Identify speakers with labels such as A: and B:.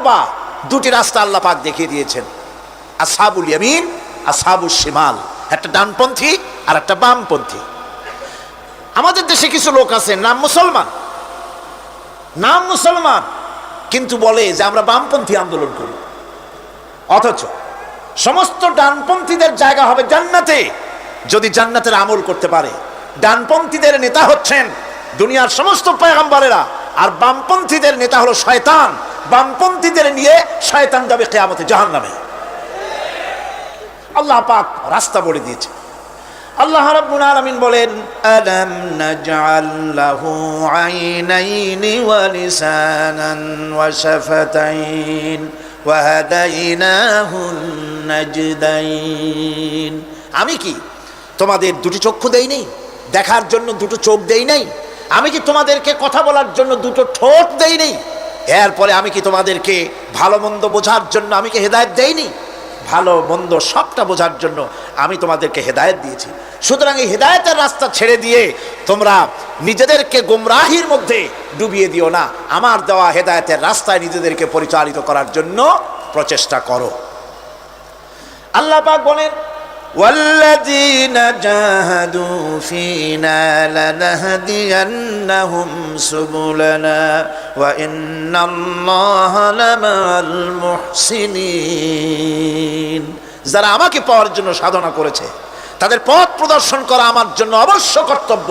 A: লম্বা দুটি রাস্তা আল্লাহ পাক দেখিয়ে দিয়েছেন, আসহাবুল ইয়ামিন, আসহাবুশ শিমাল, একটা ডানপন্থী আর একটা বামপন্থী। আমাদের দেশে কিছু লোক আছে নাম মুসলমান, কিন্তু বলে যে আমরা বামপন্থী আন্দোলন করি, অথচ সমস্ত ডানপন্থীদের জায়গা হবে জান্নাতে যদি জান্নাতের আমল করতে পারে। ডানপন্থীদের নেতা হচ্ছেন দুনিয়ার সমস্ত পয়গম্বরেরা, আর বামপন্থীদের নেতা হলো শয়তান। বামপন্থীদের নিয়ে শয়তান যাবে কিয়ামতে জাহান্নামে। আল্লাহ পাক রাস্তা বলে দিয়েছে। আল্লাহ রাব্বুল আলামিন বলেন, আলাম নাজআল লাহু আইনাইনি ওয়া লিসানান ওয়া শাফাতাইন ওয়া হাদাইনাহুন নাজদাইন। আমি কি তোমাদের দুটি চক্ষু দেই নাই, দেখার জন্য দুটো চোখ দেই নাই? আমি কি তোমাদেরকে কথা বলার জন্য দুটো ঠোঁট দেই নাই? এরপরে আমি কি তোমাদেরকে ভালো মন্দ বোঝার জন্য আমি কি হেদায়েত দেইনি? ভালো মন্দ সবটা বোঝার জন্য আমি তোমাদেরকে হেদায়েত দিয়েছি। সুতরাং এই হেদায়েতের রাস্তা ছেড়ে দিয়ে তোমরা নিজেদেরকে গোমরাহির মধ্যে ডুবিয়ে দিও না। আমার দেওয়া হেদায়েতের রাস্তায় নিজেদেরকে পরিচালিত করার জন্য প্রচেষ্টা করো। আল্লাহ পাক বলেন, ওয়াল্লাযীনা জাহাদু ফীনা লানাহদিয়ান্নাহুম সুবুলানা ওয়া ইন্নাল্লাহা লামাআল মুহসিনিন। যারা আমাকে পাওয়ার জন্য সাধনা করেছে তাদের পথ প্রদর্শন করা আমার জন্য অবশ্য কর্তব্য।